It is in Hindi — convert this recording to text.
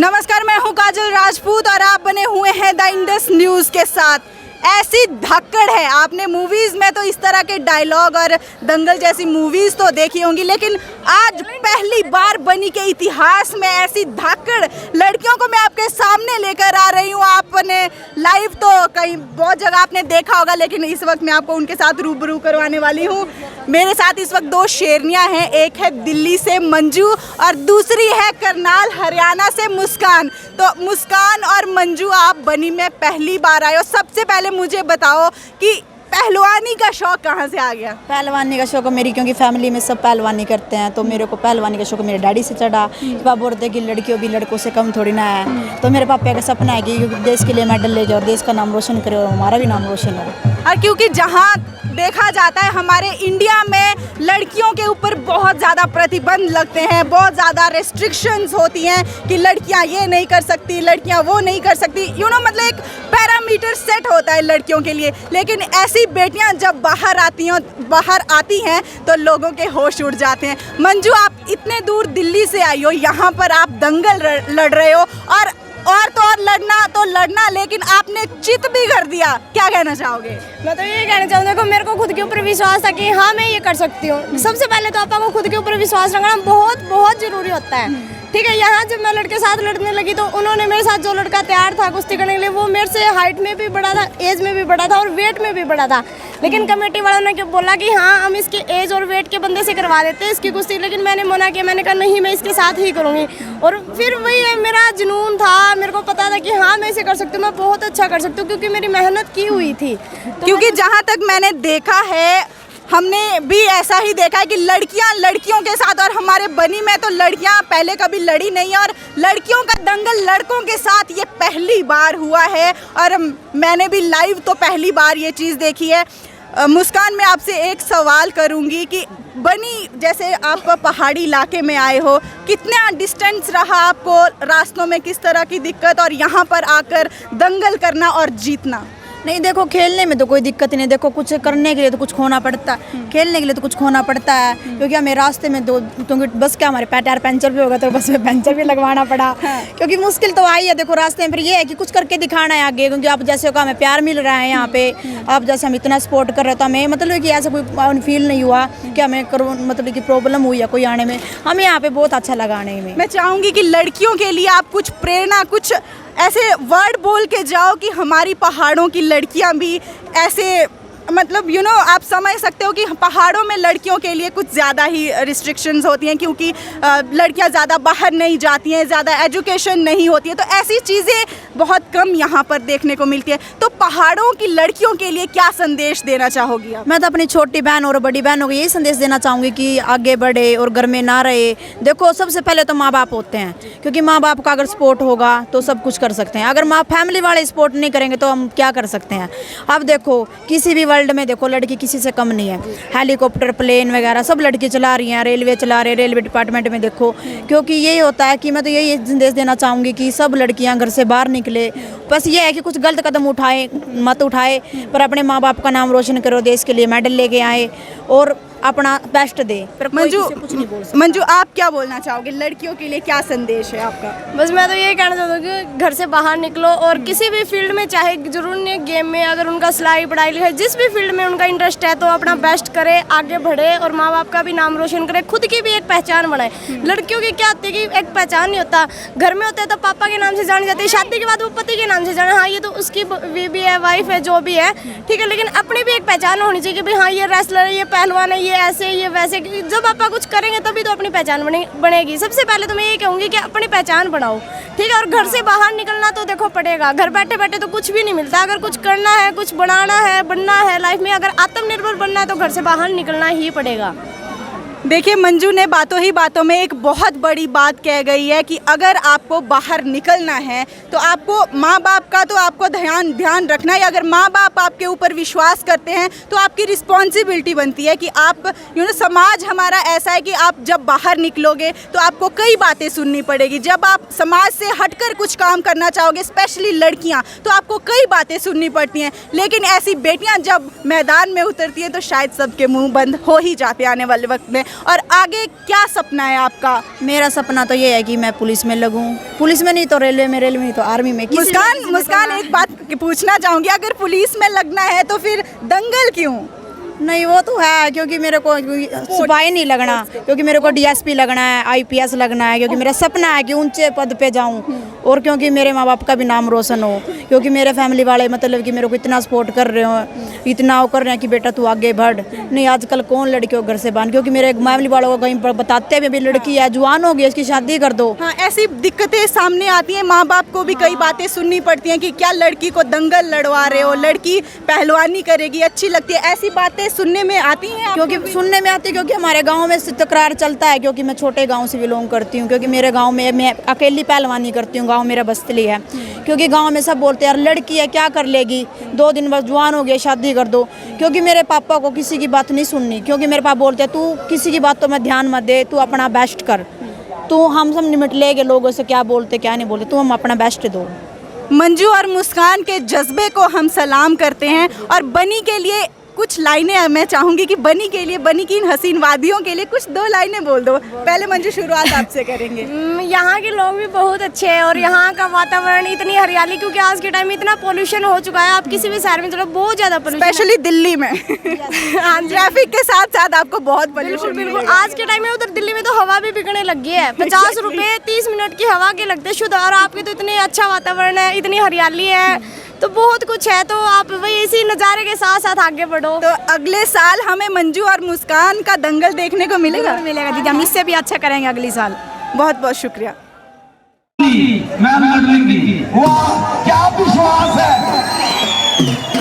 नमस्कार, मैं हूं काजल राजपूत और आप बने हुए हैं द इंडस न्यूज़ के साथ। ऐसी धक्कड़ है, आपने मूवीज़ में तो इस तरह के डायलॉग और दंगल जैसी मूवीज़ तो देखी होंगी, लेकिन आज पहली बार बनी के इतिहास में ऐसी धक्कड़ लड़कियों को मैं आपके सामने लेकर आ रही हूँ। आपने लाइव तो कहीं बहुत जगह आपने देखा होगा, लेकिन इस वक्त मैं आपको उनके साथ रूबरू करवाने वाली हूँ। मेरे साथ इस वक्त दो शेरनियाँ हैं, एक है दिल्ली से मंजू और दूसरी है करनाल हरियाणा से मुस्कान। तो मुस्कान और मंजू, आप बनी में पहली बार आए हो। सबसे पहले मुझे बताओ कि पहलवानी का शौक कहाँ से आ गया? पहलवानी का शौक मेरी, क्योंकि फैमिली में सब पहलवानी करते हैं, तो मेरे को पहलवानी का शौक मेरे डैडी से चढ़ा। पापा बोलते कि लड़कियों भी लड़कों से कम थोड़ी ना है, तो मेरे पापा का सपना है कि देश के लिए मेडल ले जाओ, देश का नाम रोशन करो और हमारा भी नाम रोशन हो। और क्योंकि जहाँ देखा जाता है हमारे इंडिया में लड़कियों के ऊपर बहुत ज़्यादा प्रतिबंध लगते हैं, बहुत ज़्यादा रेस्ट्रिक्शंस होती हैं कि लड़कियां ये नहीं कर सकती, लड़कियां वो नहीं कर सकती, मतलब एक पैरामीटर सेट होता है लड़कियों के लिए। लेकिन ऐसी बेटियां जब बाहर आती हैं तो लोगों के होश उड़ जाते हैं। मंजू, आप इतने दूर दिल्ली से आई हो, यहाँ पर आप दंगल लड़ रहे हो और लड़ना, लेकिन आपने चित भी कर दिया। क्या कहना चाहोगे? मैं तो ये कहना चाहूँगी, देखो मेरे को खुद के ऊपर विश्वास था कि हाँ मैं ये कर सकती हूँ। सबसे पहले तो आपको खुद के ऊपर विश्वास रखना बहुत बहुत ज़रूरी होता है, ठीक है। यहाँ जब मैं लड़के साथ लड़ने लगी तो उन्होंने मेरे साथ, जो लड़का तैयार था कुश्ती करने के लिए, वो मेरे से हाइट में भी बड़ा था, एज में भी बड़ा था और वेट में भी बड़ा था। लेकिन कमेटी वालों ने बोला कि हाँ हम इसके एज और वेट के बंदे से करवा देते हैं इसकी कुश्ती, लेकिन मैंने मना किया। मैंने कहा नहीं, मैं इसके साथ ही करूँगी। और फिर वही है, मेरा जुनून था, मेरे को पता था कि हाँ मैं इसे कर सकती हूँ, मैं बहुत अच्छा कर सकती हूँ, क्योंकि मेरी मेहनत की हुई थी। क्योंकि जहाँ तक मैंने देखा है, हमने भी ऐसा ही देखा है कि लड़कियां लड़कियों के साथ, और हमारे बनी में तो लड़कियां पहले कभी लड़ी नहीं, और लड़कियों का दंगल लड़कों के साथ ये पहली बार हुआ है। और मैंने भी लाइव तो पहली बार ये चीज़ देखी है। मुस्कान, मैं आपसे एक सवाल करूंगी कि बनी जैसे आप पहाड़ी इलाके में आए हो, कितना डिस्टेंस रहा आपको रास्तों में, किस तरह की दिक्कत, और यहाँ पर आकर दंगल करना और जीतना? नहीं देखो, खेलने में तो कोई दिक्कत नहीं। देखो कुछ करने के लिए तो कुछ खोना पड़ता है, खेलने के लिए तो कुछ खोना पड़ता है, क्योंकि हमें रास्ते में तो क्योंकि बस क्या हमारे टायर पंचर भी होगा तो बस में पंचर भी लगवाना पड़ा। क्योंकि मुश्किल तो आई है देखो रास्ते में। फिर ये है कि कुछ करके दिखाना है आगे, क्योंकि आप जैसे हो हमें प्यार मिल रहा है यहाँ पे, आप जैसे हम इतना सपोर्ट कर रहे हो, तो हमें मतलब कि ऐसा कोई फील नहीं हुआ कि हमें मतलब कि प्रॉब्लम हुई है कोई आने में। हमें यहाँ पे बहुत अच्छा लगा आने में। मैं चाहूँगी कि लड़कियों के लिए आप कुछ प्रेरणा, कुछ ऐसे वर्ड बोल के जाओ कि हमारी पहाड़ों की लड़कियां भी ऐसे, मतलब आप समझ सकते हो कि पहाड़ों में लड़कियों के लिए कुछ ज़्यादा ही रिस्ट्रिक्शंस होती हैं, क्योंकि लड़कियां ज़्यादा बाहर नहीं जाती हैं, ज़्यादा एजुकेशन नहीं होती है, तो ऐसी चीज़ें बहुत कम यहाँ पर देखने को मिलती है। तो पहाड़ों की लड़कियों के लिए क्या संदेश देना चाहोगी आप? मैं तो अपनी छोटी बहन और बड़ी बहनों को यही संदेश देना चाहूँगी कि आगे बढ़े और घर में ना रहे। देखो सबसे पहले तो माँ बाप होते हैं, क्योंकि माँ बाप का अगर सपोर्ट होगा तो सब कुछ कर सकते हैं। अगर फैमिली वाले सपोर्ट नहीं करेंगे तो हम क्या कर सकते हैं? अब देखो किसी भी वर्ल्ड में देखो लड़की किसी से कम नहीं है। हेलीकॉप्टर, प्लेन वगैरह सब लड़की चला रही हैं, रेलवे चला रहे, रेलवे डिपार्टमेंट में देखो। क्योंकि यही होता है कि मैं तो यही संदेश देना चाहूँगी कि सब लड़कियां घर से बाहर निकले। बस ये है कि कुछ गलत कदम मत उठाए, पर अपने माँ बाप का नाम रोशन करो, देश के लिए मेडल लेके आए और अपना बेस्ट दे। पर मंजू, आप क्या बोलना चाहोगे? लड़कियों के लिए क्या संदेश है आपका? बस मैं तो ये कहना चाहता हूँ कि घर से बाहर निकलो और किसी भी फील्ड में, चाहे जरूर नहीं गेम में, अगर उनका सिलाई पढ़ाई लिखाई जिस भी फील्ड में उनका इंटरेस्ट है तो अपना बेस्ट करे, आगे बढ़े और माँ बाप का भी नाम रोशन करे, खुद की भी एक पहचान बनाए। लड़कियों की क्या होती है कि एक पहचान नहीं होता, घर में होता है तो पापा के नाम से जानी जाती है, शादी के बाद वो पति के नाम से जाना, हाँ ये तो उसकी बीवी है, वाइफ है, जो भी है, ठीक है। लेकिन अपनी भी एक पहचान होनी चाहिए कि भाई हाँ ये रेसलर है, ये पहलवान है, ये ऐसे ये वैसे। जब आप कुछ करेंगे तभी तो अपनी पहचान बनेगी। सबसे पहले तो मैं ये कहूँगी कि अपनी पहचान बनाओ, ठीक है। और घर से बाहर निकलना तो देखो पड़ेगा, घर बैठे बैठे तो कुछ भी नहीं मिलता। अगर कुछ करना है, कुछ बनाना है, बनना है लाइफ में, अगर आत्मनिर्भर बनना है तो घर से बाहर निकलना ही पड़ेगा। देखिए, मंजू ने बातों ही बातों में एक बहुत बड़ी बात कह गई है कि अगर आपको बाहर निकलना है तो आपको माँ बाप का तो आपको ध्यान रखना है। अगर माँ बाप आपके ऊपर विश्वास करते हैं तो आपकी रिस्पॉन्सिबिलिटी बनती है कि आप समाज हमारा ऐसा है कि आप जब बाहर निकलोगे तो आपको कई बातें सुननी पड़ेगी। जब आप समाज से हटकर कुछ काम करना चाहोगे, स्पेशली लड़कियाँ, तो आपको कई बातें सुननी पड़ती हैं। लेकिन ऐसी बेटियाँ जब मैदान में उतरती हैं तो शायद सबके मुँह बंद हो ही जाते हैं आने वाले वक्त में। और आगे क्या सपना है आपका? मेरा सपना तो ये है कि मैं पुलिस में लगूं, पुलिस में नहीं तो रेलवे में नहीं तो आर्मी में। मुस्कान एक बात पूछना चाहूंगी, अगर पुलिस में लगना है तो फिर दंगल क्यों? नहीं वो तो है, क्योंकि मेरे को सिपाही नहीं लगना, क्योंकि मेरे को डीएसपी लगना है, आईपीएस लगना है, क्योंकि मेरा सपना है कि ऊंचे पद पे जाऊं, और क्योंकि मेरे माँ बाप का भी नाम रोशन हो, क्योंकि मेरे फैमिली वाले मतलब कि मेरे को इतना सपोर्ट कर रहे हो, इतना वो कर रहे हैं कि बेटा तू आगे बढ़। नहीं आजकल कौन लड़की को घर से बांध, क्योंकि मेरे फैमिली वालों को कहीं पर बताते भी लड़की है, जवान हो गई, इसकी शादी कर दो। हाँ, ऐसी दिक्कतें सामने आती हैं, माँ बाप को भी कई बातें सुननी पड़ती हैं कि क्या लड़की को दंगल लड़वा रहे हो, लड़की पहलवानी करेगी, अच्छी लगती है, ऐसी बातें सुनने में आती हैं आपको? क्योंकि सुनने में आती है, क्योंकि हमारे गांव में तकरार चलता है, क्योंकि मैं छोटे गांव से बिलोंग करती हूँ, क्योंकि मेरे गांव में मैं अकेली पहलवानी करती हूँ, गांव मेरा बस्तली है, क्योंकि गांव में सब बोलते हैं यार लड़की है क्या कर लेगी, 2 दिन बस जवान हो गई शादी कर दो। क्योंकि मेरे पापा को किसी की बात नहीं सुननी, क्योंकि मेरे पापा बोलते हैं तू किसी की बात तो में ध्यान मत दे, तू अपना बेस्ट कर, तू हम सब निमट लेंगे लोगों से क्या बोलते क्या नहीं बोलते, तू हम अपना बेस्ट दो। मंजू और मुस्कान के जज्बे को हम सलाम करते हैं और बनी के लिए कुछ लाइनें मैं चाहूंगी कि बनी के लिए, बनी की इन हसीन वादियों के लिए कुछ 2 लाइनें बोल दो। पहले मंजू शुरुआत आपसे करेंगे। यहाँ के लोग भी बहुत अच्छे हैं और यहाँ का वातावरण इतनी हरियाली, क्योंकि आज के टाइम में इतना पोल्यूशन हो चुका है, आप किसी भी शहर में चलो बहुत ज़्यादा पोल्यूशन, स्पेशली दिल्ली में ट्रैफिक के साथ साथ आपको बहुत पोल्यूशन। बिल्कुल आज के टाइम में उधर दिल्ली में तो हवा भी बिकने लग गई है, 50 रुपये 30 मिनट की हवा के लगते शुद्ध, और आपके तो इतने अच्छा वातावरण है, इतनी हरियाली है, तो बहुत कुछ है, तो आप वही इसी नज़ारे के साथ साथ आगे बढ़ो। तो अगले साल हमें मंजू और मुस्कान का दंगल देखने को मिलेगा? मिलेगा दीदी, हम इससे भी अच्छा करेंगे अगली साल। बहुत बहुत शुक्रिया। मैम लड़ लेंगी, वाह क्या विश्वास है।